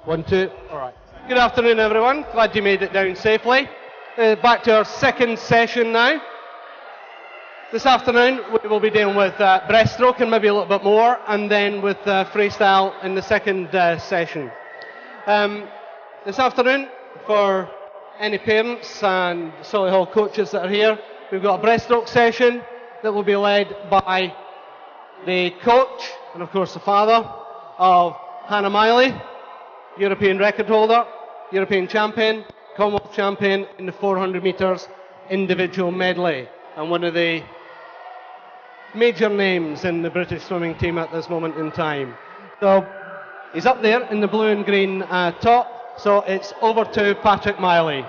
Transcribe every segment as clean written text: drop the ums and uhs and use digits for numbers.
1, 2. All right. Good afternoon, everyone. Glad you made it down safely. Back to our second session now. This afternoon, we will be dealing with breaststroke and maybe a little bit more, and then with freestyle in the second session. This afternoon, for any parents and Solihull coaches that are here, we've got a breaststroke session that will be led by the coach, and of course the father, of Hannah Miley, European record holder, European champion, Commonwealth champion in the 400 metres individual medley, and one of the major names in the British swimming team at this moment in time. So he's up there in the blue and green top, so it's over to Patrick Miley.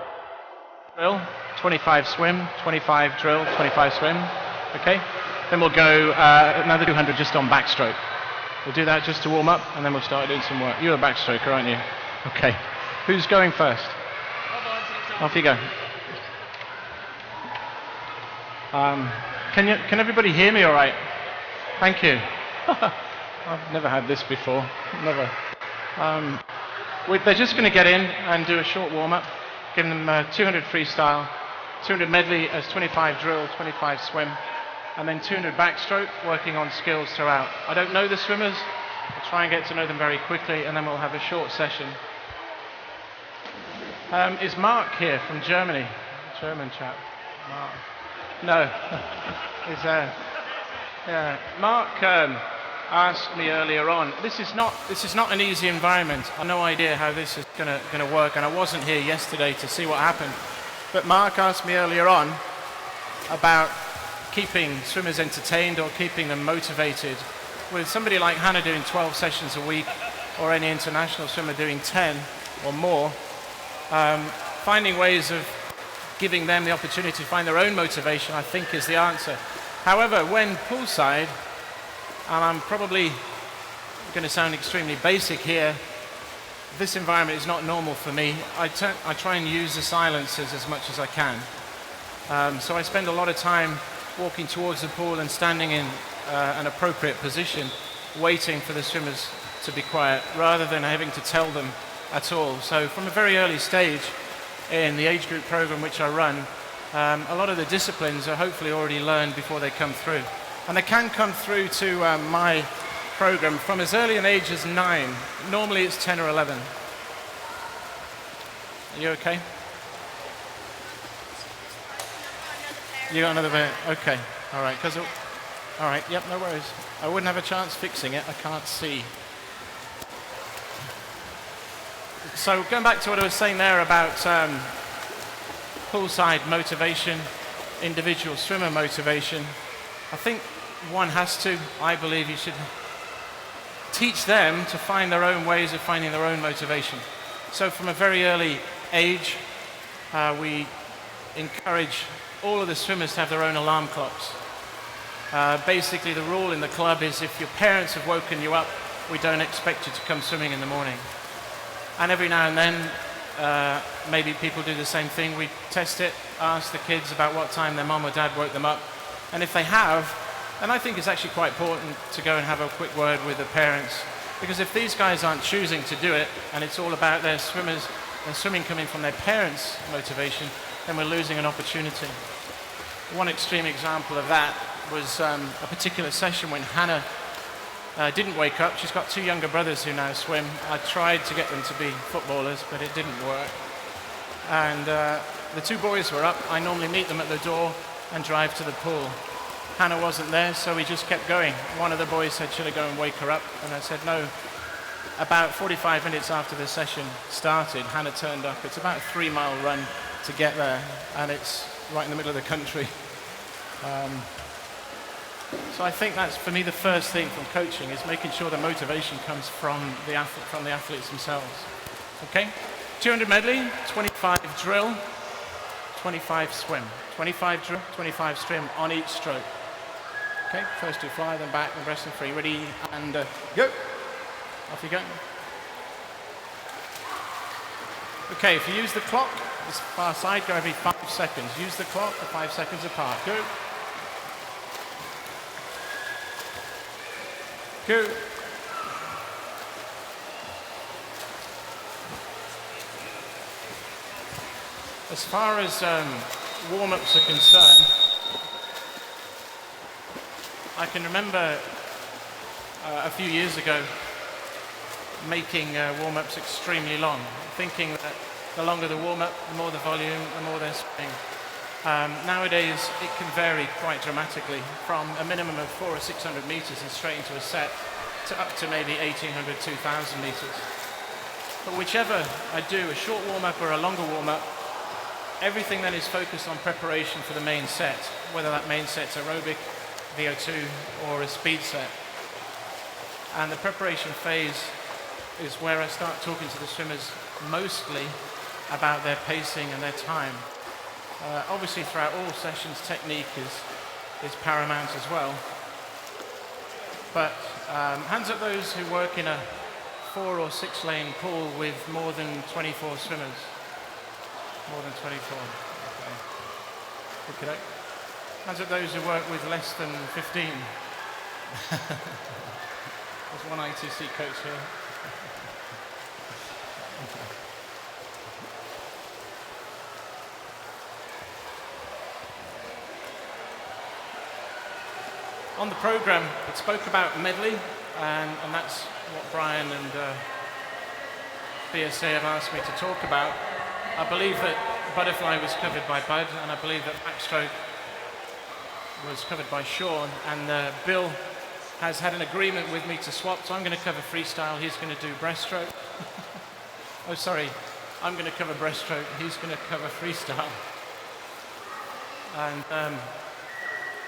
Drill, 25 swim, 25 drill, 25 swim, okay? Then we'll go another 200 just on backstroke. We'll do that just to warm up, and then we'll start doing some work. You're a backstroker, aren't you? Okay. Who's going first? Off you go. Can everybody hear me all right? Thank you. I've never had this before. Never. They're just going to get in and do a short warm-up, giving them 200 freestyle, 200 medley as 25 drill, 25 swim, and then 200 backstroke, working on skills throughout. I don't know the swimmers. I'll try and get to know them very quickly, and then we'll have a short session. Is Mark here from Germany? German chap. Mark. No. Mark asked me earlier on. This is not an easy environment. I have no idea how this is going to work, and I wasn't here yesterday to see what happened. But Mark asked me earlier on about keeping swimmers entertained or keeping them motivated. With somebody like Hannah doing 12 sessions a week, or any international swimmer doing 10 or more, finding ways of giving them the opportunity to find their own motivation, I think, is the answer. However, when poolside, and I'm probably going to sound extremely basic here, this environment is not normal for me. I try and use the silences as much as I can. So I spend a lot of time walking towards the pool and standing in an appropriate position, waiting for the swimmers to be quiet, rather than having to tell them at all. So from a very early stage in the age group program which I run, a lot of the disciplines are hopefully already learned before they come through. And they can come through to my program from as early an age as 9. Normally it's 10 or 11. Are you okay? You got another bit? Okay. All right. All right. Yep. No worries. I wouldn't have a chance fixing it. I can't see. So going back to what I was saying there about poolside motivation, individual swimmer motivation, I think one has to, I believe you should teach them to find their own ways of finding their own motivation. So from a very early age, we encourage all of the swimmers to have their own alarm clocks. Basically the rule in the club is if your parents have woken you up, we don't expect you to come swimming in the morning. And every now and then, maybe people do the same thing. We test it, ask the kids about what time their mom or dad woke them up. And if they have, then I think it's actually quite important to go and have a quick word with the parents. Because if these guys aren't choosing to do it, and it's all about their swimming coming from their parents' motivation, then we're losing an opportunity. One extreme example of that was a particular session when Hannah didn't wake up. She's got 2 younger brothers who now swim. I tried to get them to be footballers, but it didn't work. And the 2 boys were up. I normally meet them at the door and drive to the pool. Hannah wasn't there, so we just kept going. One of the boys said, should I go and wake her up? And I said, no. About 45 minutes after the session started, Hannah turned up. It's about a 3-mile run to get there, and it's right in the middle of the country. So I think that's, for me, the first thing from coaching is making sure the motivation comes from the athletes themselves. Okay? 200 medley, 25 drill, 25 swim. 25 drill, 25 swim on each stroke. Okay? First 2 fly, then back, then breast and free. Ready, and go. Off you go. Okay, if you use the clock, this far side, go every 5 seconds. Use the clock for 5 seconds apart. Go. Go. As far as warm-ups are concerned, I can remember a few years ago making warm-ups extremely long, thinking that the longer the warm-up, the more the volume, the more they're swimming. Nowadays, it can vary quite dramatically from a minimum of 400 or 600 meters and straight into a set to up to maybe 1,800, 2,000 meters. But whichever I do, a short warm-up or a longer warm-up, everything then is focused on preparation for the main set, whether that main set's aerobic, VO2, or a speed set. And the preparation phase is where I start talking to the swimmers mostly about their pacing and their time. Obviously, throughout all sessions, technique is paramount as well. But hands up those who work in a 4 or 6 lane pool with more than 24 swimmers. More than 24. Okay. Hands up those who work with less than 15. There's one ITC coach here. On the program, it spoke about medley, and that's what Brian and BSCA have asked me to talk about. I believe that butterfly was covered by Bud, and I believe that backstroke was covered by Sean, and Bill has had an agreement with me to swap, so I'm going to cover freestyle, he's going to do breaststroke. Oh, sorry, I'm going to cover breaststroke, he's going to cover freestyle. And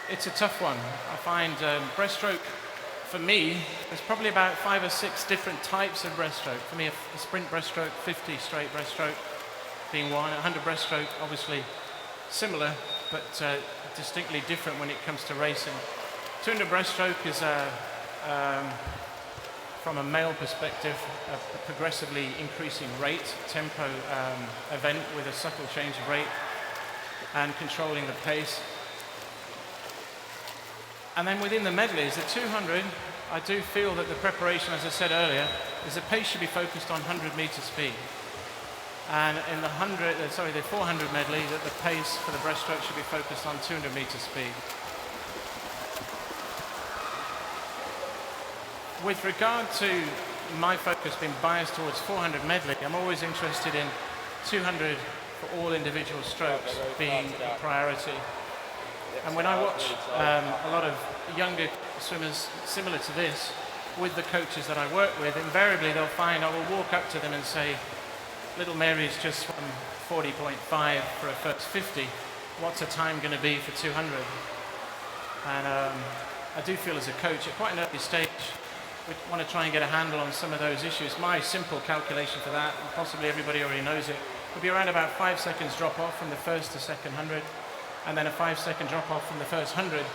it's a tough one. I find breaststroke, for me, there's probably about 5 or 6 different types of breaststroke. For me, a sprint breaststroke, 50 straight breaststroke being one, 100 breaststroke, obviously similar, but distinctly different when it comes to racing. 200 breaststroke is, from a male perspective, a progressively increasing rate, tempo event with a subtle change of rate and controlling the pace. And then within the medleys, the 200, I do feel that the preparation, as I said earlier, is the pace should be focused on 100 meter speed. And in the 400 medley, that the pace for the breaststroke should be focused on 200 meter speed. With regard to my focus being biased towards 400 medley, I'm always interested in 200 for all individual strokes being a priority. And when I watch a lot of younger swimmers similar to this, with the coaches that I work with, invariably they'll find I will walk up to them and say, little Mary's just swum 40.5 for a first 50. What's her time going to be for 200? And I do feel as a coach at quite an early stage, we want to try and get a handle on some of those issues. My simple calculation for that, and possibly everybody already knows it, would be around about 5 seconds drop off from the first to second 100, and then a 5 second drop off from the first 100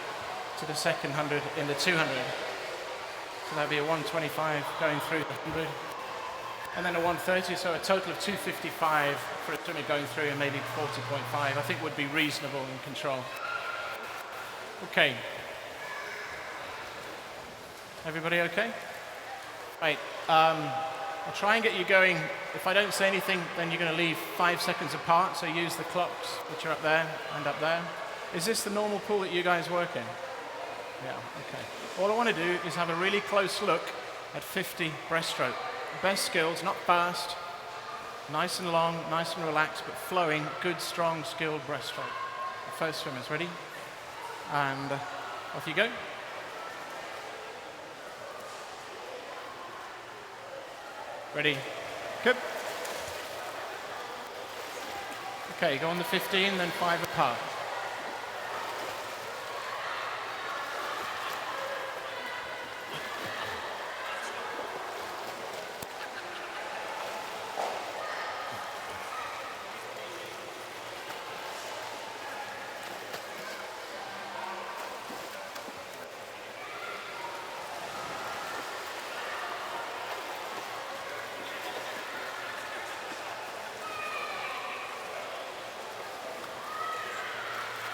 to the second 100 in the 200. So that'd be a 125 going through the 100, and then a 130, so a total of 255 for a swimmer going through, and maybe 40.5, I think would be reasonable in control. Okay. Everybody okay? Right, I'll try and get you going. If I don't say anything, then you're going to leave 5 seconds apart, so use the clocks, which are up there and up there. Is this the normal pool that you guys work in? Yeah, okay. All I want to do is have a really close look at 50 breaststroke. Best skills, not fast, nice and long, nice and relaxed, but flowing, good, strong, skilled breaststroke. The first swimmers, ready? And off you go. Ready? Good. Okay, go on the 15, then 5 apart.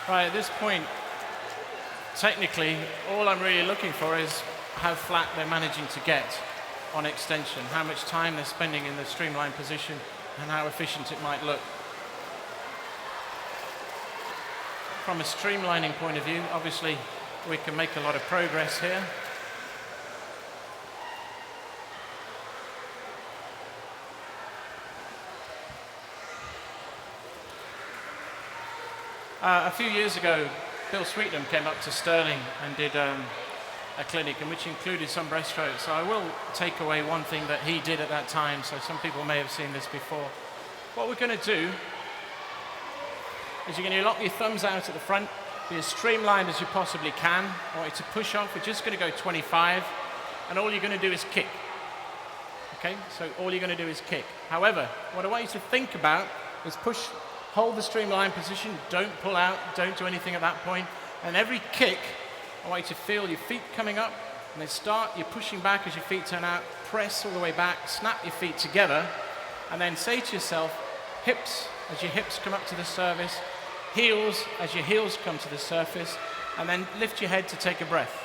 Right, at this point, technically, all I'm really looking for is how flat they're managing to get on extension, how much time they're spending in the streamlined position, and how efficient it might look. from a streamlining point of view, obviously we can make a lot of progress here. A few years ago, Bill Sweetnam came up to Stirling and did a clinic in which included some breaststroke. So I will take away one thing that he did at that time, so some people may have seen this before. What we're going to do is you're going to lock your thumbs out at the front, be as streamlined as you possibly can. I want you to push off. We're just going to go 25, and all you're going to do is kick. Okay, so all you're going to do is kick. However, what I want you to think about is hold the streamlined position, don't pull out, don't do anything at that point. And every kick, I want you to feel your feet coming up, and then you're pushing back as your feet turn out, press all the way back, snap your feet together, and then say to yourself, hips as your hips come up to the surface, heels as your heels come to the surface, and then lift your head to take a breath.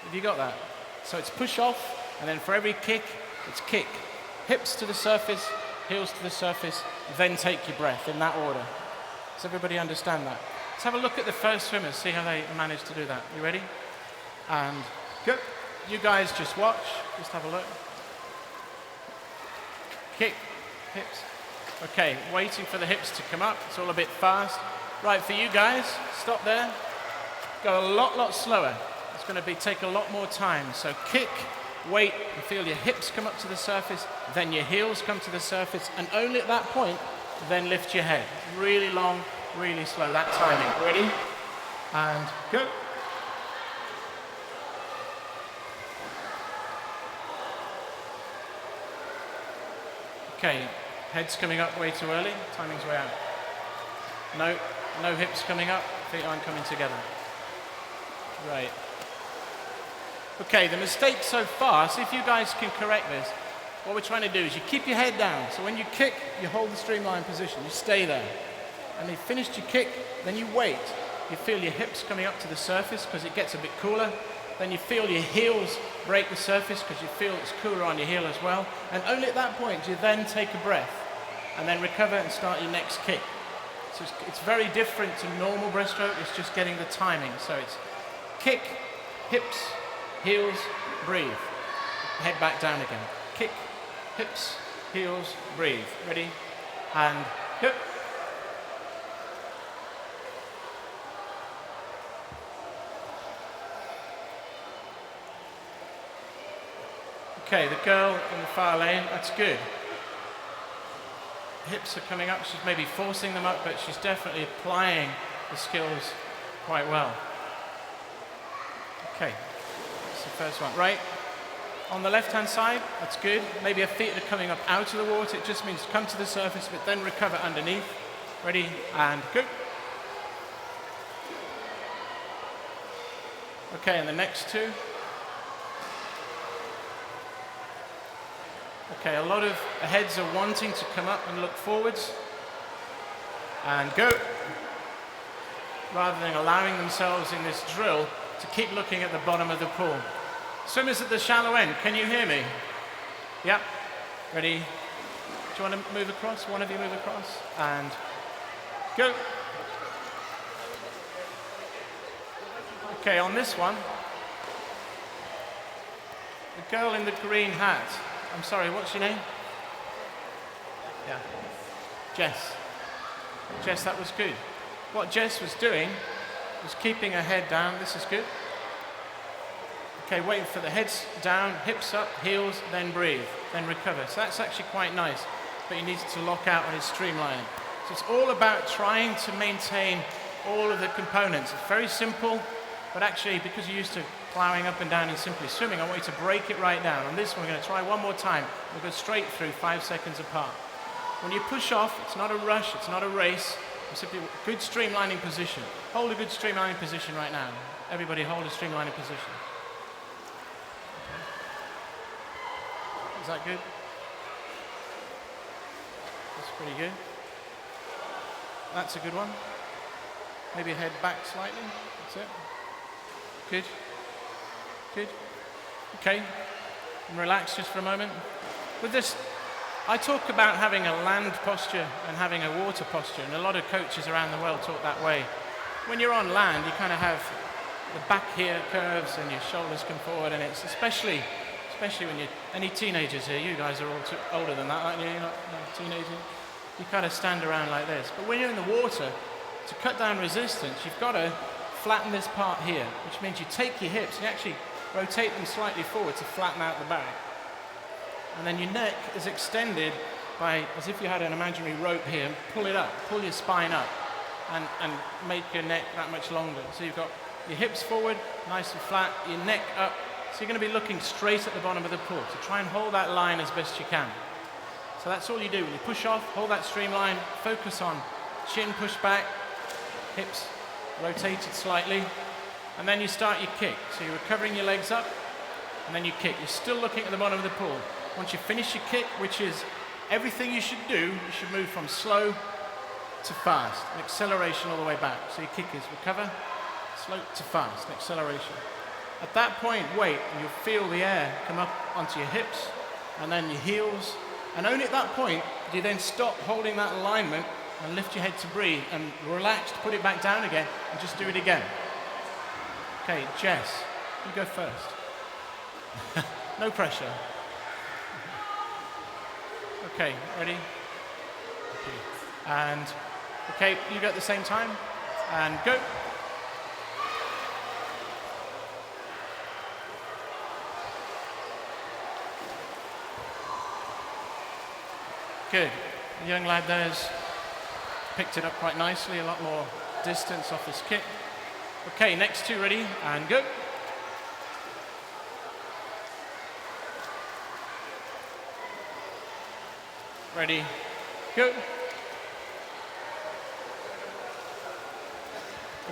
Have you got that? So it's push off, and then for every kick, it's kick. Hips to the surface, heels to the surface, then take your breath in that order. Does everybody understand that? Let's have a look at the first swimmers, see how they manage to do that. You ready? And go. You guys just watch, just have a look. Kick, hips. Okay, waiting for the hips to come up. It's all a bit fast. Right, for you guys, stop there. Go a lot slower. It's going to take a lot more time. So kick, wait, and feel your hips come up to the surface, then your heels come to the surface, and only at that point, then lift your head. Really long, really slow, that timing. Ready? And go. Okay, head's coming up way too early, timing's way out. No hips coming up, feet aren't coming together. Right. Okay, the mistake so far, see if you guys can correct this. What we're trying to do is you keep your head down. So when you kick, you hold the streamlined position. You stay there. And you finished your kick, then you wait. You feel your hips coming up to the surface because it gets a bit cooler. Then you feel your heels break the surface because you feel it's cooler on your heel as well. And only at that point do you then take a breath and then recover and start your next kick. So it's very different to normal breaststroke. It's just getting the timing. So it's kick, hips, heels, breathe. Head back down again. Kick, hips, heels, breathe. Ready? And go. Okay, the girl in the far lane, that's good. Hips are coming up, she's maybe forcing them up, but she's definitely applying the skills quite well. Okay, that's the first one. Right, on the left-hand side, that's good. Maybe her feet are coming up out of the water. It just means come to the surface, but then recover underneath. Ready, and go. Okay, and the next two. Okay, a lot of heads are wanting to come up and look forwards. And go. Rather than allowing themselves in this drill to keep looking at the bottom of the pool. Swimmers at the shallow end, can you hear me? Yep. Ready? Do you want to move across? One of you move across. And go. Okay, on this one, the girl in the green hat. I'm sorry, what's your name? Yeah. Jess. Jess, that was good. What Jess was doing was keeping her head down. This is good. Okay, waiting for the heads down, hips up, heels, then breathe, then recover. So that's actually quite nice, but you need to lock out on his streamline. So it's all about trying to maintain all of the components. It's very simple, but actually, because you're used to plowing up and down and simply swimming, I want you to break it right down. On this one, we're going to try one more time. We'll go straight through, 5 seconds apart. When you push off, it's not a rush, it's not a race. It's simply good streamlining position. Hold a good streamlining position right now. Everybody hold a streamlining position. Okay. Is that good? That's pretty good. That's a good one. Maybe head back slightly. That's it. Good. Good. Okay. And relax just for a moment. With this, I talk about having a land posture and having a water posture, and a lot of coaches around the world talk that way. when you're on land, you kind of have the back here curves and your shoulders come forward, and it's especially when you're any teenagers here. You guys are all older than that, aren't you? You're not teenagers. You kind of stand around like this. But when you're in the water, to cut down resistance, you've got to flatten this part here, which means you take your hips and you actually rotate them slightly forward to flatten out the back. And then your neck is extended by, as if you had an imaginary rope here, and pull it up, pull your spine up, and make your neck that much longer. So you've got your hips forward, nice and flat, your neck up. So you're going to be looking straight at the bottom of the pool. So try and hold that line as best you can. So that's all you do. When you push off, hold that streamline, focus on chin push back, hips rotated slightly, and then you start your kick. So you're recovering your legs up, and then you kick. You're still looking at the bottom of the pool. Once you finish your kick, which is everything you should do, you should move from slow to fast, an acceleration all the way back. So your kick is recover, slow to fast, an acceleration. At that point, wait, and you'll feel the air come up onto your hips, and then your heels, and only at that point do you then stop holding that alignment and lift your head to breathe, and relax to put it back down again, and just do it again. Okay, Jess, you go first. No pressure. Okay, ready? Okay. And, okay, you go at the same time, and go. Good. The young lad there's picked it up quite nicely, a lot more distance off his kick. Okay, next two, ready, and go. Ready, go.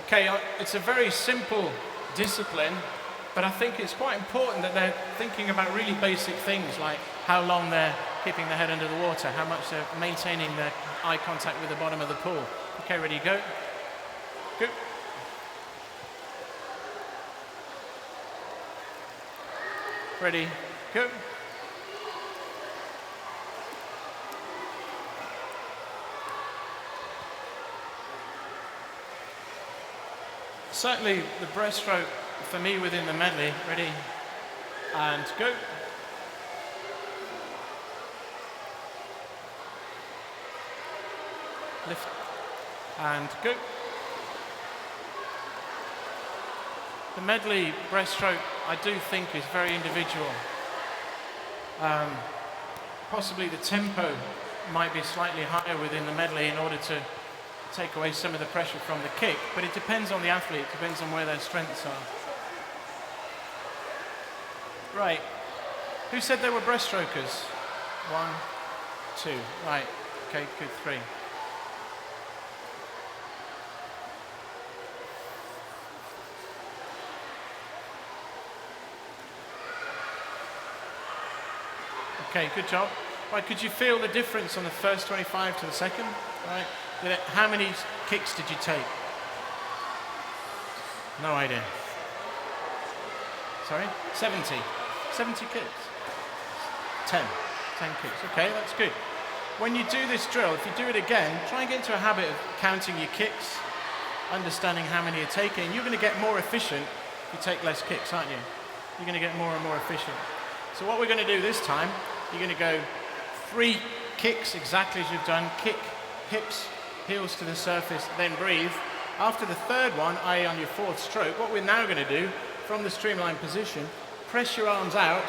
Okay, it's a very simple discipline, but I think it's quite important that they're thinking about really basic things like how long they're keeping their head under the water, how much they're maintaining their eye contact with the bottom of the pool. Okay, ready, go. Go. Ready, go. Certainly the breaststroke for me within the medley, ready, and go. Lift, and go. The medley breaststroke, I do think, is very individual. Possibly the tempo might be slightly higher within the medley in order to take away some of the pressure from the kick, but it depends on the athlete, it depends on where their strengths are. Right, who said they were breaststrokers? 1, 2, right, okay, good, 3. Okay, good job. Right, could you feel the difference on the first 25 to the second? Right. How many kicks did you take? No idea. Sorry? 70. 70 kicks. 10 kicks. Okay, that's good. When you do this drill, if you do it again, try and get into a habit of counting your kicks, understanding how many you're taking. You're going to get more efficient if you take less kicks, aren't you? You're going to get more and more efficient. So what we're going to do this time, you're going to go 3 kicks exactly as you've done. Kick, hips, heels to the surface, then breathe. After the third one, i.e. on your fourth stroke, what we're now going to do, from the streamlined position, press your arms out,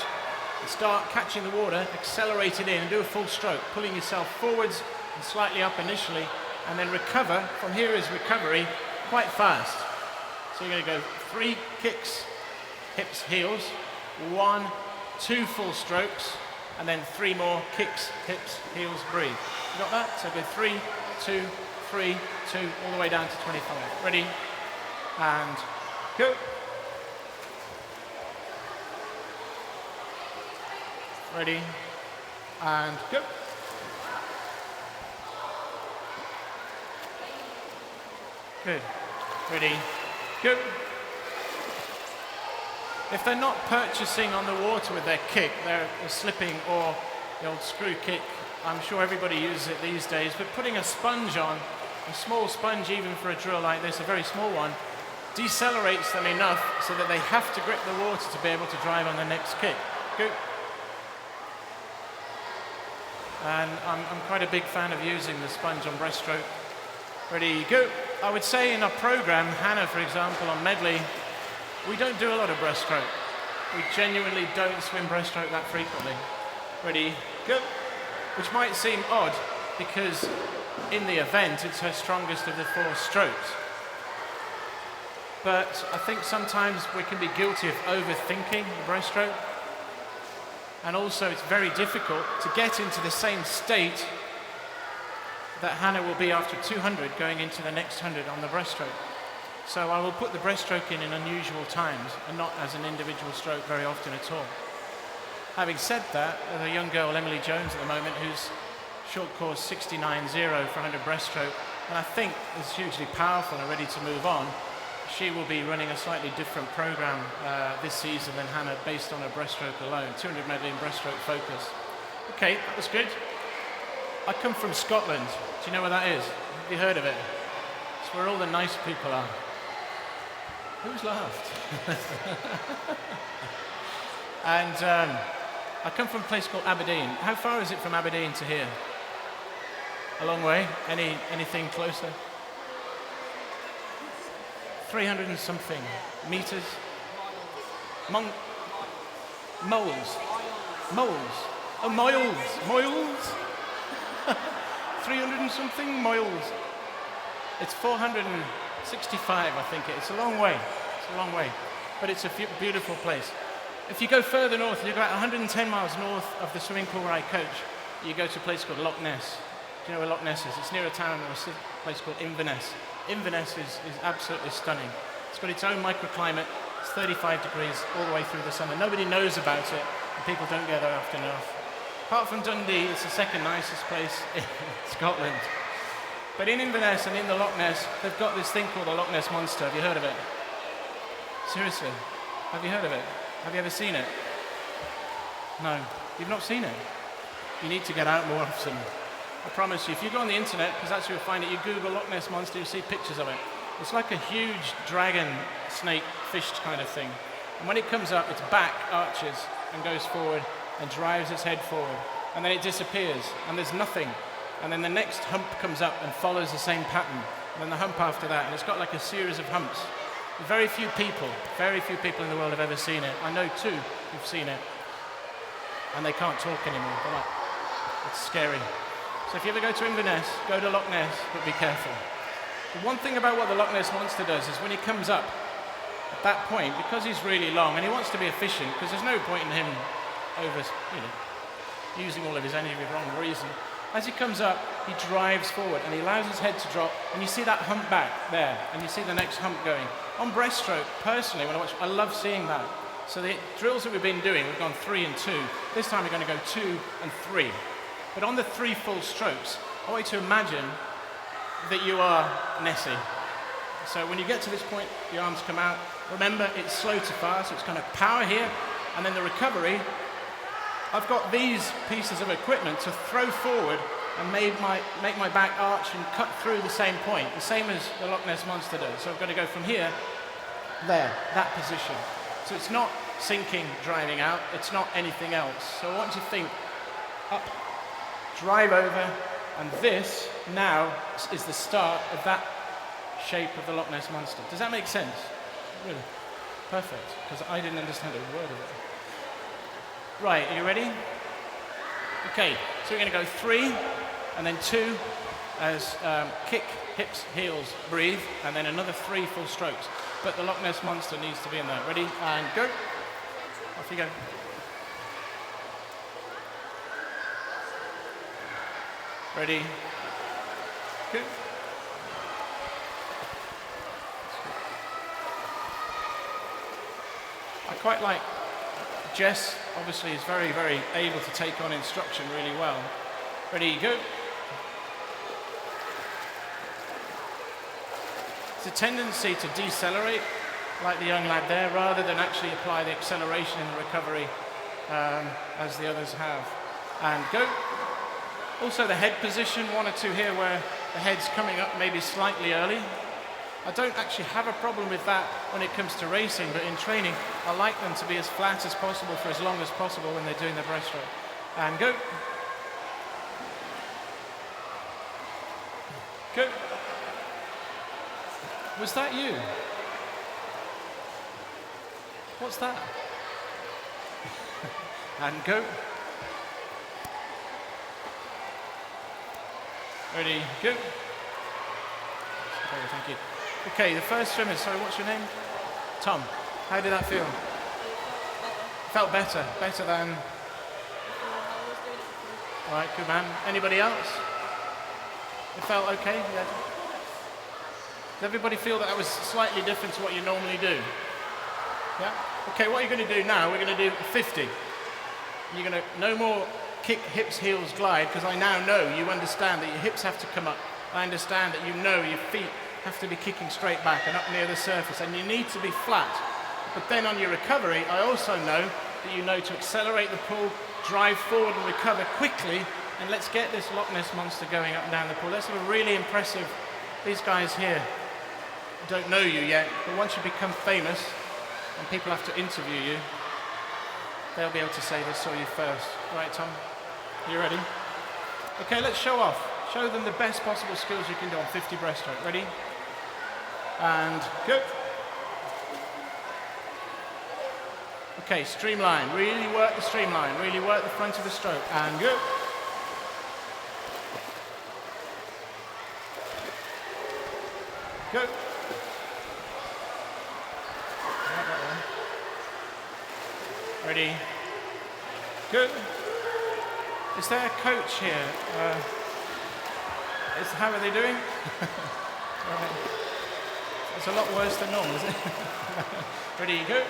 and start catching the water, accelerate it in, and do a full stroke, pulling yourself forwards and slightly up initially, and then recover. From here is recovery, quite fast. So you're going to go 3 kicks, hips, heels, 1, 2 full strokes, and then 3 more kicks, hips, heels, breathe. You got that? So go 3, 2, 3, 2, all the way down to 25. Ready? And go. Ready? And go. Good. Ready? Go. If they're not purchasing on the water with their kick, they're slipping or the old screw kick, I'm sure everybody uses it these days, but putting a sponge on A small sponge, even for a drill like this, a very small one, decelerates them enough so that they have to grip the water to be able to drive on the next kick. Go. And I'm quite a big fan of using the sponge on breaststroke. Ready, go. I would say in our program, Hannah, for example, on medley, we don't do a lot of breaststroke. We genuinely don't swim breaststroke that frequently. Ready, go. Which might seem odd because in the event it's her strongest of the 4 strokes. But I think sometimes we can be guilty of overthinking the breaststroke. And also it's very difficult to get into the same state that Hannah will be after 200 going into the next 100 on the breaststroke. So I will put the breaststroke in unusual times and not as an individual stroke very often at all. Having said that, there's a young girl, Emily Jones, at the moment who's short course 69.0 for 100 breaststroke, and I think is hugely powerful and ready to move on. She will be running a slightly different program this season than Hannah based on her breaststroke alone. 200 medley and breaststroke focus. Okay, that was good. I come from Scotland. Do you know where that is? Have you heard of it? It's where all the nice people are. Who's laughed? And I come from a place called Aberdeen. How far is it from Aberdeen to here? A long way? Anything closer? 300 and something meters. Moles. Oh, miles. 300 and something miles. It's 465, I think. It's a long way. It's a long way. But it's a beautiful place. If you go further north, you go about 110 miles north of the swimming pool where I coach, you go to a place called Loch Ness. Do you know where Loch Ness is? It's near a town or a place called Inverness. Inverness is absolutely stunning. It's got its own microclimate. It's 35 degrees all the way through the summer. Nobody knows about it, and people don't go there often enough. Apart from Dundee, it's the second nicest place in Scotland. But in Inverness and in the Loch Ness, they've got this thing called the Loch Ness Monster. Have you heard of it? Seriously? Have you heard of it? Have you ever seen it? No. You've not seen it? You need to get out more often. I promise you, if you go on the internet, because that's where you'll find it, you Google Loch Ness Monster, you'll see pictures of it. It's like a huge dragon, snake, fish kind of thing. And when it comes up, its back arches and goes forward and drives its head forward. And then it disappears, and there's nothing. And then the next hump comes up and follows the same pattern. And then the hump after that, and it's got like a series of humps. Very few people in the world have ever seen it. I know 2 who've seen it. And they can't talk anymore. They're like, it's scary. So if you ever go to Inverness, go to Loch Ness, but be careful. The one thing about what the Loch Ness Monster does is when he comes up at that point, because he's really long, and he wants to be efficient, because there's no point in him using all of his energy for the wrong reason. As he comes up, he drives forward and he allows his head to drop, and you see that hump back there, and you see the next hump going. On breaststroke, personally, when I watch, I love seeing that. So the drills that we've been doing, we've gone 3 and 2. This time we're going to go 2 and 3. But on the 3 full strokes, I want you to imagine that you are Nessie. So when you get to this point, the arms come out. Remember, it's slow to fast, so it's kind of power here, and then the recovery. I've got these pieces of equipment to throw forward and make my back arch and cut through the same point, the same as the Loch Ness Monster does. So I've got to go from here, there, that position. So it's not sinking, driving out, it's not anything else. So I want you to think up, drive over, and this now is the start of that shape of the Loch Ness Monster. Does that make sense? Really? Perfect, because I didn't understand a word of it. Right, are you ready? Okay, so we're going to go 3, and then 2 as kick, hips, heels, breathe, and then another 3 full strokes. But the Loch Ness Monster needs to be in there. Ready? And go. Off you go. Ready? Go. I quite like Jess, obviously, is very, very able to take on instruction really well. Ready, go. There's a tendency to decelerate, like the young lad there, rather than actually apply the acceleration in the recovery as the others have. And go. Also the head position, one or two here where the head's coming up maybe slightly early. I don't actually have a problem with that when it comes to racing, but in training, I like them to be as flat as possible for as long as possible when they're doing their breaststroke. And go. Go. Was that you? What's that? And go. Ready, go. Okay, thank you. Okay, the first swimmer, sorry, what's your name? Tom. How did that feel? Felt better. Better than... All right, good man. Anybody else? It felt okay? Yeah. Does everybody feel that was slightly different to what you normally do? Yeah? Okay, what you're going to do now, we're going to do 50. You're going to, no more kick, hips, heels, glide, because I now know you understand that your hips have to come up. I understand that you know your feet have to be kicking straight back and up near the surface, and you need to be flat. But then on your recovery, I also know that you know to accelerate the pull, drive forward and recover quickly, and let's get this Loch Ness Monster going up and down the pool. That's sort of really impressive. These guys here don't know you yet, but once you become famous and people have to interview you, they'll be able to say they saw you first. Right, Tom? You ready? Okay, let's show off. Show them the best possible skills you can do on 50 breaststroke. Ready? And go. Okay, streamline. Really work the streamline. Really work the front of the stroke. And go. Go. Ready? Go. Is there a coach here? How are they doing? Right. It's a lot worse than normal, isn't it? Ready, go.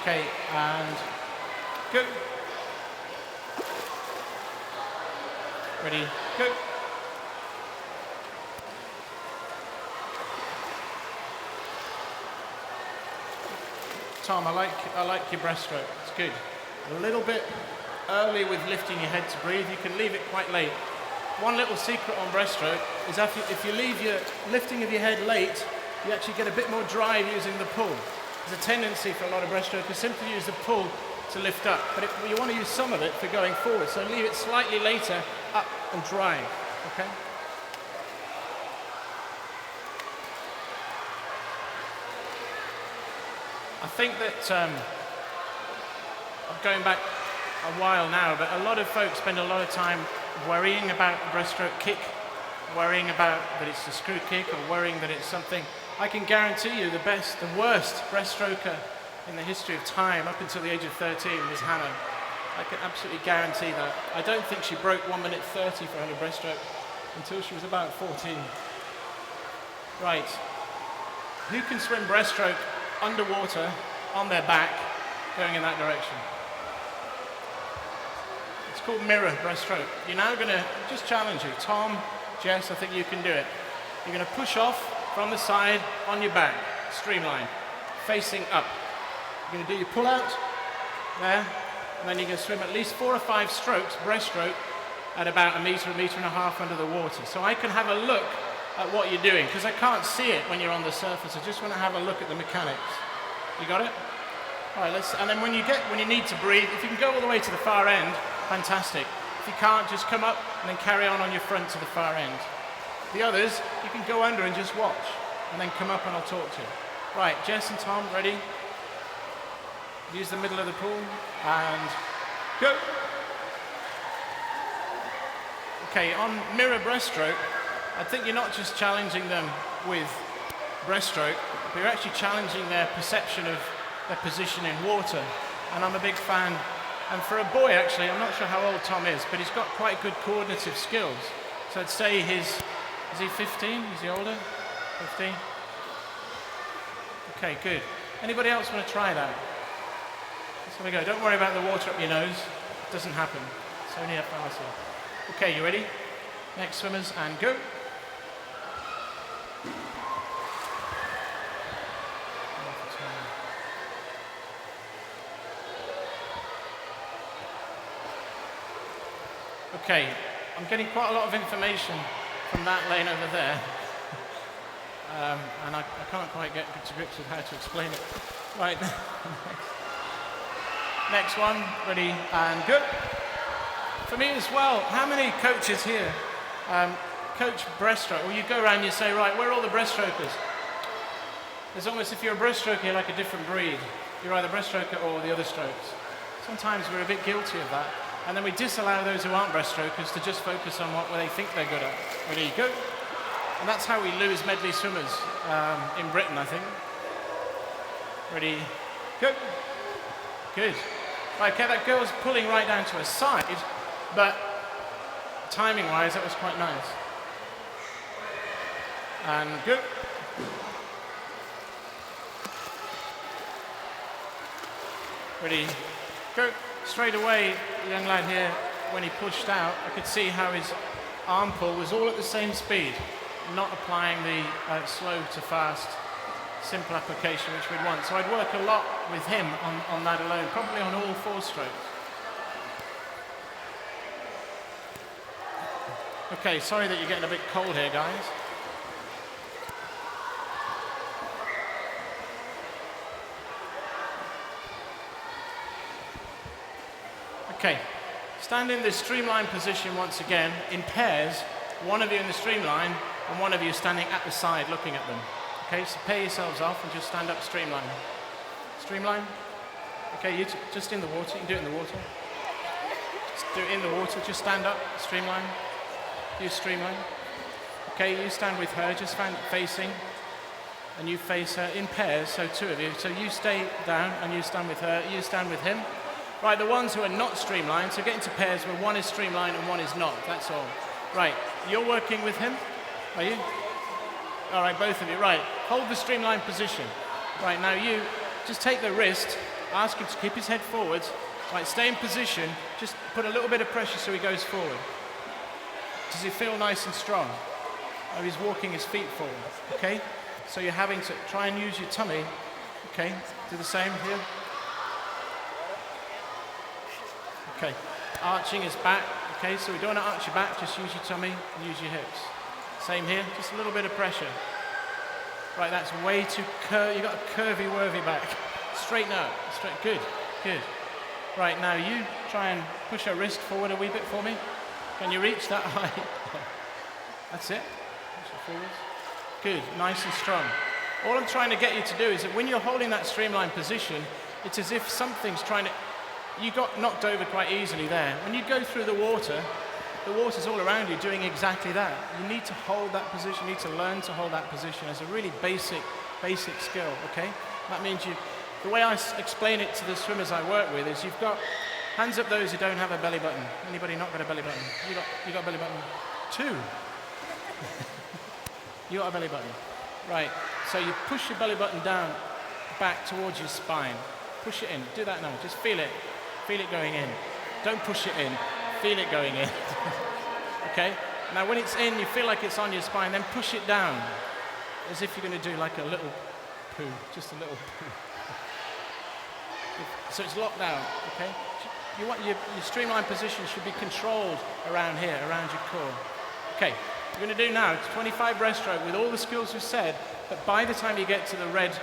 Okay, and go. Ready, go. Tom, I like your breaststroke. It's good. A little bit early with lifting your head to breathe. You can leave it quite late. One little secret on breaststroke is if you leave your lifting of your head late, you actually get a bit more drive using the pull. There's a tendency for a lot of breaststrokers simply use the pull to lift up, but you want to use some of it for going forward, so leave it slightly later, up and drive, okay? I think that, I'm going back a while now, but a lot of folks spend a lot of time worrying about the breaststroke kick, worrying about that it's a screw kick, or worrying that it's something. I can guarantee you the worst breaststroker in the history of time up until the age of 13 was Hannah. I can absolutely guarantee that. I don't think she broke 1 minute 30 for her breaststroke until she was about 14. Right. Who can swim breaststroke underwater on their back going in that direction? It's called mirror breaststroke. You're now going to just challenge you. Tom, Jess, I think you can do it. You're going to push off from the side on your back, streamline, facing up. You're going to do your pull out there, and then you're going to swim at least 4 or 5 strokes, breaststroke, at about a meter and a half under the water. So I can have a look at what you're doing, because I can't see it when you're on the surface. I just want to have a look at the mechanics. You got it? All right, and then when you need to breathe, if you can go all the way to the far end, fantastic. If you can't, just come up and then carry on your front to the far end. The others, you can go under and just watch, and then come up and I'll talk to you. Right, Jess and Tom, ready? Use the middle of the pool, and go. Okay, on mirror breaststroke, I think you're not just challenging them with breaststroke, but you're actually challenging their perception of their position in water. And I'm a big fan. And for a boy, actually, I'm not sure how old Tom is, but he's got quite good coordinative skills. So I'd say is he 15? Is he older? 15? Okay, good. Anybody else want to try that? So we go. Don't worry about the water up your nose. It doesn't happen. It's only a fallacy. Okay, you ready? Next swimmers, and go. Okay, I'm getting quite a lot of information from that lane over there. And I can't quite get to grips with how to explain it. Right, next one, ready and good. For me as well, how many coaches here coach breaststroke? Well, you go around and you say, right, where are all the breaststrokers? It's almost, if you're a breaststroker, you're like a different breed. You're either breaststroker or the other strokes. Sometimes we're a bit guilty of that. And then we disallow those who aren't breaststrokers to just focus on what they think they're good at. Ready, go. And that's how we lose medley swimmers in Britain, I think. Ready, go. Good. Right, okay, that girl's pulling right down to her side, but timing-wise, that was quite nice. And go. Ready, go. Straight away, the young lad here, when he pushed out, I could see how his arm pull was all at the same speed, not applying the slow to fast, simple application which we'd want. So I'd work a lot with him on that alone, probably on all 4 strokes. Okay, sorry that you're getting a bit cold here, guys. Okay, stand in this streamline position once again, in pairs, one of you in the streamline and one of you standing at the side looking at them. Okay, so pair yourselves off and just stand up streamline. Streamline. Okay, you just in the water, you can do it in the water. Just do it in the water, just stand up, streamline. You streamline. Okay, you stand with her, just stand facing, and you face her in pairs, so 2 of you. So you stay down and you stand with her, you stand with him. Right, the ones who are not streamlined, so get into pairs where one is streamlined and one is not, that's all. Right, you're working with him, are you? All right, both of you, right. Hold the streamlined position. Right, now you just take the wrist, ask him to keep his head forwards. Right, stay in position, just put a little bit of pressure so he goes forward. Does he feel nice and strong? Oh, he's walking his feet forward, okay? So you're having to try and use your tummy, okay? Do the same here. Okay, arching his back, okay, so we don't want to arch your back, just use your tummy and use your hips. Same here, just a little bit of pressure. Right, that's way too you got a curvy-worvy back. Straighten out, straight, good, good. Right, now you try and push your wrist forward a wee bit for me. Can you reach that height? That's it, push it forwards. Good, nice and strong. All I'm trying to get you to do is that when you're holding that streamlined position, it's as if something's trying to, you got knocked over quite easily there. When you go through the water's all around you doing exactly that. You need to hold that position, you need to learn to hold that position as a really basic skill, okay? That means the way I explain it to the swimmers I work with is you've got, hands up those who don't have a belly button. Anybody not got a belly button? You got a belly button? 2. You got a belly button. Right, so you push your belly button down, back towards your spine. Push it in, do that now, just feel it. Feel it going in. Don't push it in. Feel it going in. Okay? Now when it's in, you feel like it's on your spine, then push it down. As if you're going to do like a little poo. Just a little poo. So it's locked down, okay? You want your streamlined position should be controlled around here, around your core. Okay, we're going to do now 25 breaststroke with all the skills we've said, but by the time you get to the red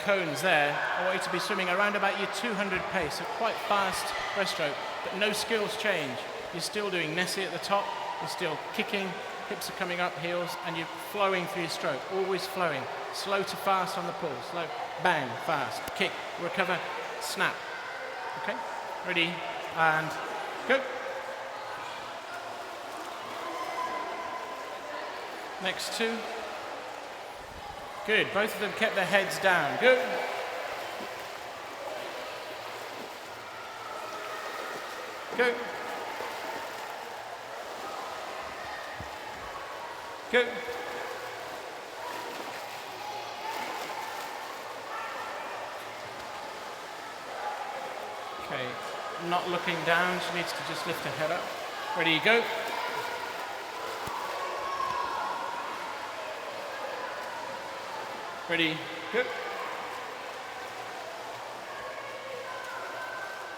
cones there, I want you to be swimming around about your 200 pace, so quite fast breaststroke, but no skills change. You're still doing Nessie at the top, you're still kicking, hips are coming up, heels, and you're flowing through your stroke, always flowing. Slow to fast on the pull, slow, bang, fast, kick, recover, snap. Okay, ready, and go. Next 2. Good, both of them kept their heads down. Good. Go. Go. Okay, not looking down, she needs to just lift her head up. Ready, go. Ready, go.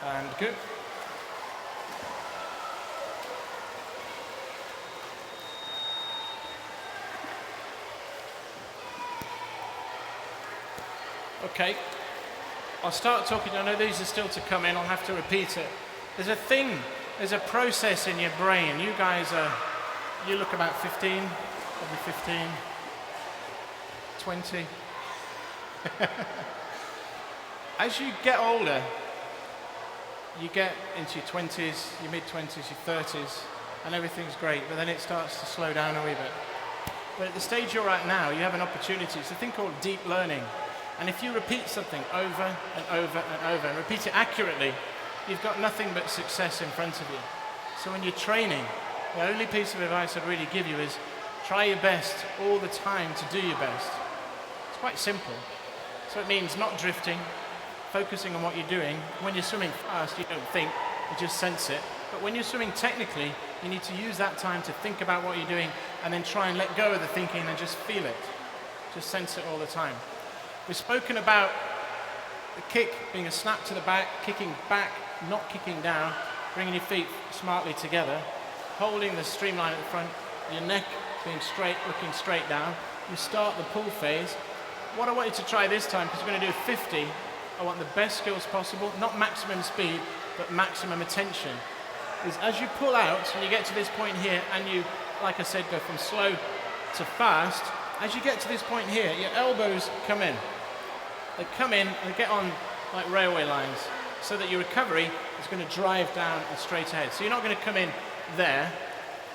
And go. Okay, I'll start talking. I know these are still to come in. I'll have to repeat it. There's a process in your brain. You guys you look about 15, probably 15, 20. As you get older, you get into your 20s, your mid-20s, your 30s, and everything's great, but then it starts to slow down a wee bit. But at the stage you're at now, you have an opportunity. It's a thing called deep learning. And if you repeat something over and over and over, and repeat it accurately, you've got nothing but success in front of you. So when you're training, the only piece of advice I'd really give you is try your best all the time to do your best. It's quite simple. So it means not drifting, focusing on what you're doing. When you're swimming fast, you don't think, you just sense it. But when you're swimming technically, you need to use that time to think about what you're doing and then try and let go of the thinking and just feel it. Just sense it all the time. We've spoken about the kick being a snap to the back, kicking back, not kicking down, bringing your feet smartly together, holding the streamline at the front, your neck being straight, looking straight down. You start the pull phase. What I want you to try this time, because we're going to do 50, I want the best skills possible, not maximum speed, but maximum attention, is as you pull out and you get to this point here and you, like I said, go from slow to fast, as you get to this point here, your elbows come in. They come in and get on like railway lines so that your recovery is going to drive down and straight ahead. So you're not going to come in there,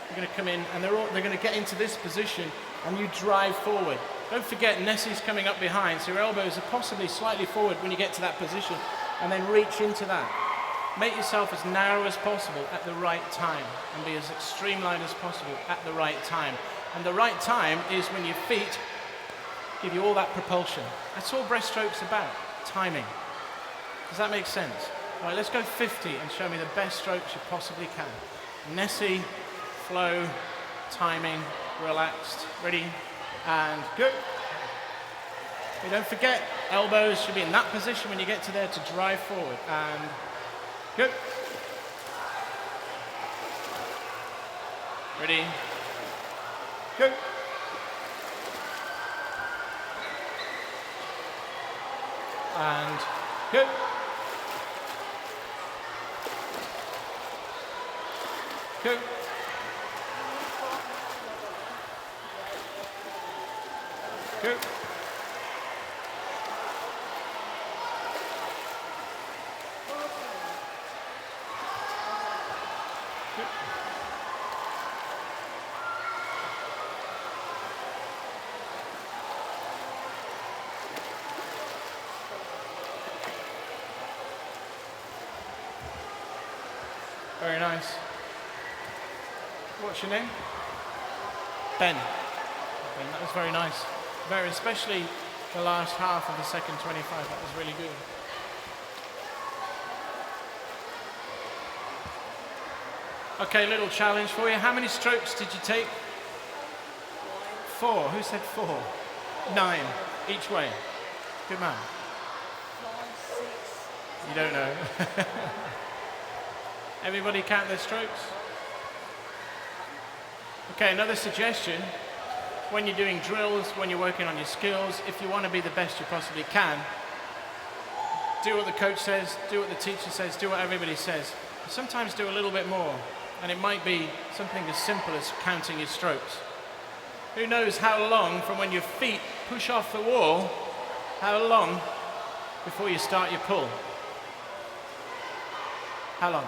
you're going to come in and they're going to get into this position and you drive forward. Don't forget Nessie's coming up behind, so your elbows are possibly slightly forward when you get to that position and then reach into that. Make yourself as narrow as possible at the right time and be as streamlined as possible at the right time. And the right time is when your feet give you all that propulsion. That's all breaststroke's about, timing. Does that make sense? All right, let's go 50 and show me the best strokes you possibly can. Nessie, flow, timing, relaxed, ready, and go. But don't forget, elbows should be in that position when you get to there to drive forward, and go. Ready, go. And go. Go. Go. Very nice. What's your name? Ben. Ben, that was very nice. Very, especially the last half of the second 25, that was really good. Okay, little challenge for you. How many strokes did you take? 4. Who said 4? 9 each way. Good man. 5, 6. You don't know. Everybody count their strokes? Okay, another suggestion. When you're doing drills, when you're working on your skills, if you want to be the best you possibly can, do what the coach says, do what the teacher says, do what everybody says. But sometimes do a little bit more, and it might be something as simple as counting your strokes. Who knows how long from when your feet push off the wall, how long before you start your pull? How long?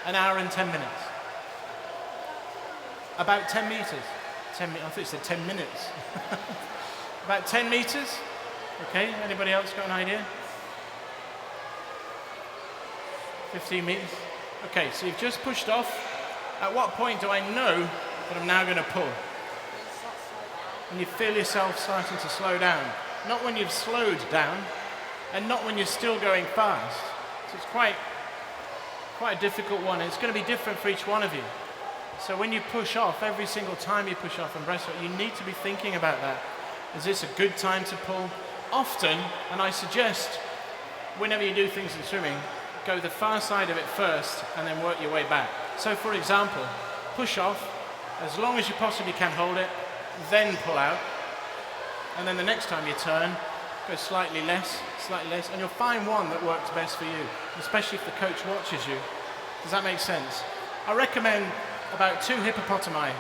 An hour and 10 minutes. About 10 meters. I thought you said 10 minutes. About 10 meters. Okay, anybody else got an idea? 15 meters. Okay, so you've just pushed off. At what point do I know that I'm now going to pull? When you feel yourself starting to slow down. Not when you've slowed down, and not when you're still going fast. So it's quite a difficult one. It's going to be different for each one of you. So when you push off, every single time you push off in breaststroke, you need to be thinking about that. Is this a good time to pull? Often, and I suggest, whenever you do things in swimming, go the far side of it first and then work your way back. So for example, push off, as long as you possibly can hold it, then pull out, and then the next time you turn, Go slightly less, and you'll find one that works best for you, especially if the coach watches you. Does that make sense? I recommend about 2 hippopotami.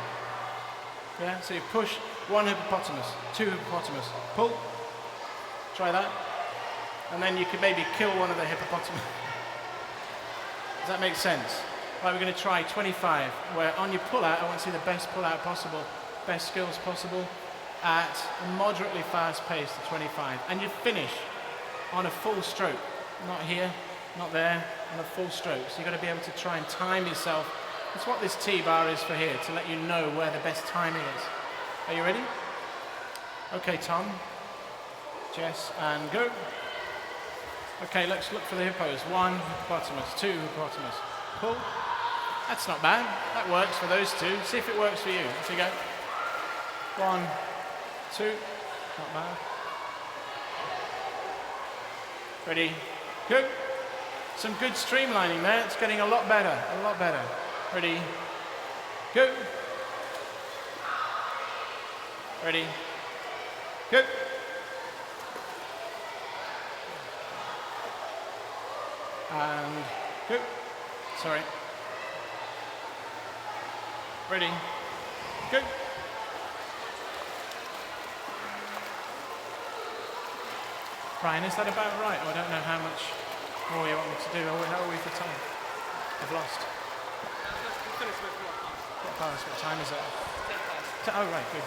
Yeah, so you push 1 hippopotamus, 2 hippopotamus, pull, try that, and then you can maybe kill one of the hippopotamus. Does that make sense? Right, we're going to try 25, where on your pull out, I want to see the best pull out possible, best skills possible, at a moderately fast pace to 25. And you finish on a full stroke. Not here, not there, on a full stroke. So you've got to be able to try and time yourself. That's what this T-bar is for here, to let you know where the best timing is. Are you ready? Okay, Tom, Jess, and go. Okay, let's look for the hippos. 1 hippopotamus, 2 hippopotamus. Pull. That's not bad. That works for those 2. See if it works for you. Let's go. 1, 2. Not bad. Ready? Go. Some good streamlining there. It's getting a lot better. A lot better. Ready? Go. Ready? Go. And go. Sorry. Ready? Go. Brian, is that about right? I don't know how much more you want me to do. How are we for time? I've lost. What past? What time is it? 10 past. Oh, right, good.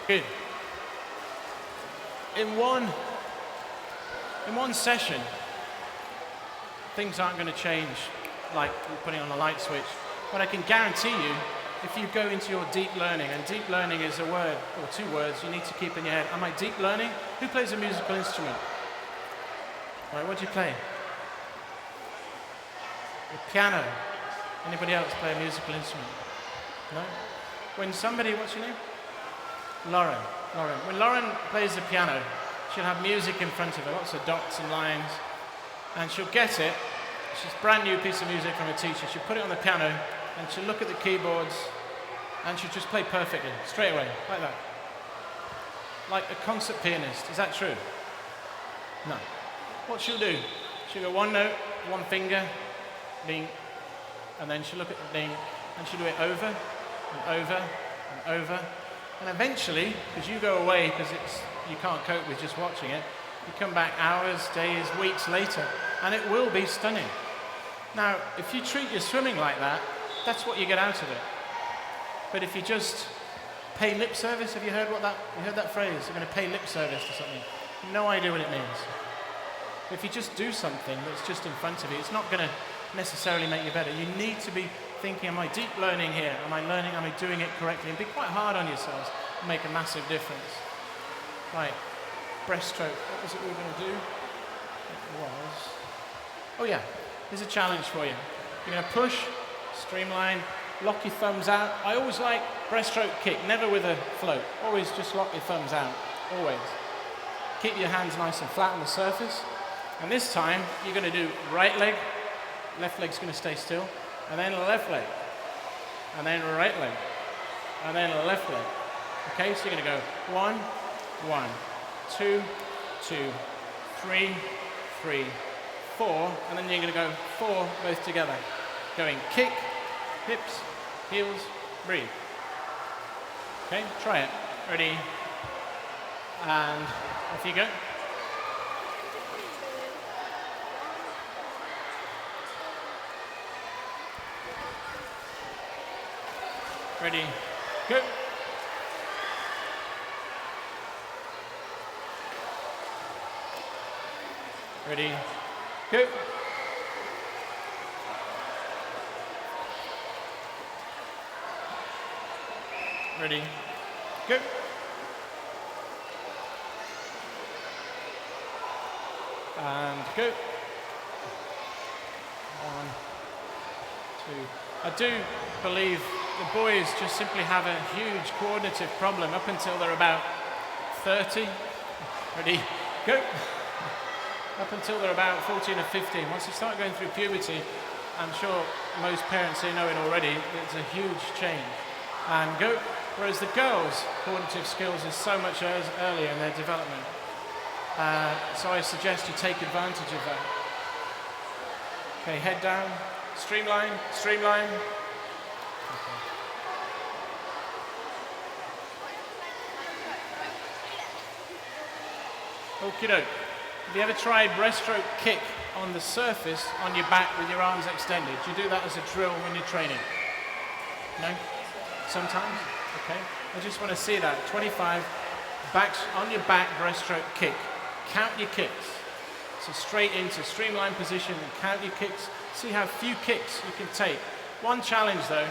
Good. In one session, things aren't going to change like putting on a light switch. But I can guarantee you, if you go into your deep learning, and deep learning is a word, or 2 words, you need to keep in your head. Am I deep learning? Who plays a musical instrument? All right, what do you play? The piano. Anybody else play a musical instrument? No? When somebody, what's your name? Lauren. Lauren. When Lauren plays the piano, she'll have music in front of her, lots of dots and lines, and she'll get it. She's a brand new piece of music from a teacher. She'll put it on the piano, and she'll look at the keyboards, and she'll just play perfectly, straight away, like that. Like a concert pianist. Is that true? No. What she'll do, she'll go 1 note, 1 finger, ding, and then she'll look at the ding, and she'll do it over, and over, and over, and eventually, because you go away, because you can't cope with just watching it, you come back hours, days, weeks later, and it will be stunning. Now, if you treat your swimming like that, that's what you get out of it. But if you just pay lip service, have you heard that phrase? You're going to pay lip service to something. No idea what it means. If you just do something that's just in front of you, it's not going to necessarily make you better. You need to be thinking, am I deep learning here? Am I learning? Am I doing it correctly? And be quite hard on yourselves and make a massive difference. Right, breaststroke. What was it we were going to do? It was... Oh yeah, here's a challenge for you. You're going to push, streamline, lock your thumbs out. I always like breaststroke kick, never with a float. Always just lock your thumbs out, always. Keep your hands nice and flat on the surface. And this time, you're going to do right leg, left leg's going to stay still, and then left leg, and then right leg, and then left leg. Okay, so you're going to go 1, 1, 2, 2, 3, 3, 4, and then you're going to go 4 both together. Going kick, hips, heels, breathe. Okay, try it. Ready? And off you go. Ready, go. Ready, go. Ready, go. And go. 1, 2. I do believe the boys just simply have a huge coordinative problem up until they're about 30. Ready, go. Up until they're about 14 or 15. Once you start going through puberty, I'm sure most parents here know it already, it's a huge change. And go. Whereas the girls' coordinative skills is so much earlier in their development. So I suggest you take advantage of that. Okay, head down, streamline, streamline. Okie doke. Have you ever tried breaststroke kick on the surface on your back with your arms extended? Do you do that as a drill when you're training? No? Sometimes? Okay. I just want to see that. 25, on your back breaststroke kick. Count your kicks. So straight into streamline position and count your kicks. See how few kicks you can take. One challenge though,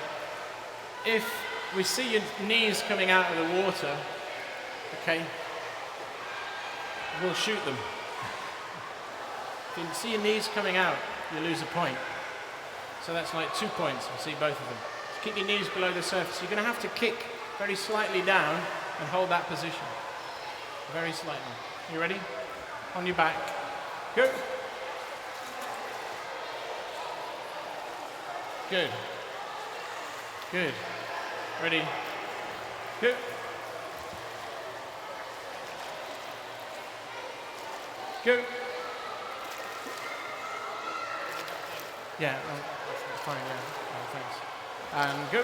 if we see your knees coming out of the water, okay, we'll shoot them. If you see your knees coming out, you lose a point. So that's like 2 points. We'll see both of them. So keep your knees below the surface. You're going to have to kick very slightly down and hold that position. Very slightly. You ready? On your back. Go. Good. Good. Ready? Go. Go. Yeah, that's fine, yeah. Oh, thanks. And go.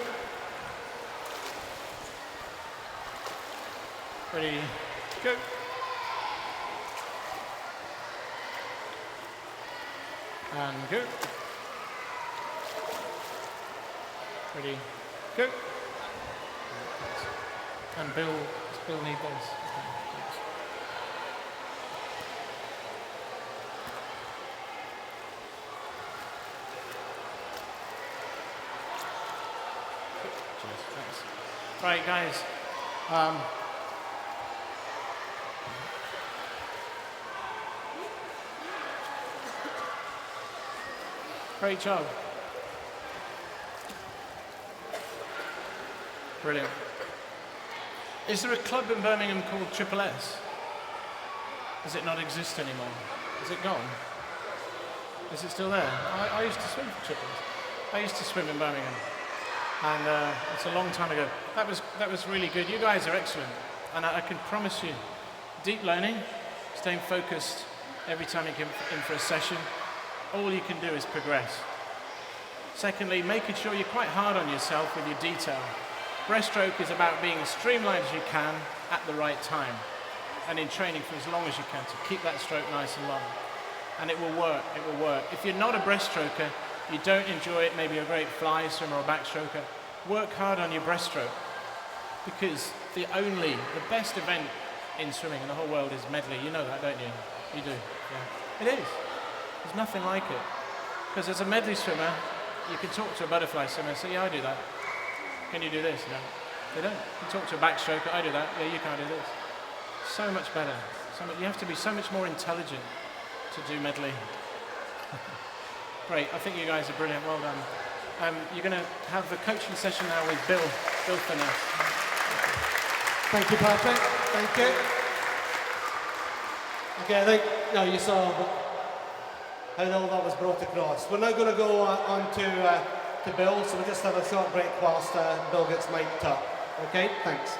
Ready, go. And go. Ready, go. And Bill, does Bill need those? Okay, thanks. Thanks. Right, guys. Great job. Brilliant. Is there a club in Birmingham called Triple S? Does it not exist anymore? Is it gone? Is it still there? I used to swim for Triple S. I used to swim in Birmingham. And it's a long time ago. That was really good. You guys are excellent. And I can promise you, deep learning, staying focused every time you get in for a session, all you can do is progress. Secondly, making sure you're quite hard on yourself with your detail. Breaststroke is about being as streamlined as you can at the right time. And in training for as long as you can to keep that stroke nice and long. And it will work, it will work. If you're not a breaststroker, you don't enjoy it, maybe a great fly swimmer or a backstroker, work hard on your breaststroke. Because the best event in swimming in the whole world is medley. You know that, don't you? You do, yeah. It is. There's nothing like it. Because as a medley swimmer, you can talk to a butterfly swimmer and say, yeah, I do that. Can you do this? No, they don't. You talk to a backstroker, I do that. Yeah, you can't do this. So much better. You have to be so much more intelligent to do medley. Great, I think you guys are brilliant, well done. You're going to have the coaching session now with Bill Finesse. Thank you, Patrick. Thank you. Okay, I think, no, you saw how all that was brought across. We're now going to go on to Bill, so we'll just have a short break whilst Bill gets mic'd up. Okay, thanks.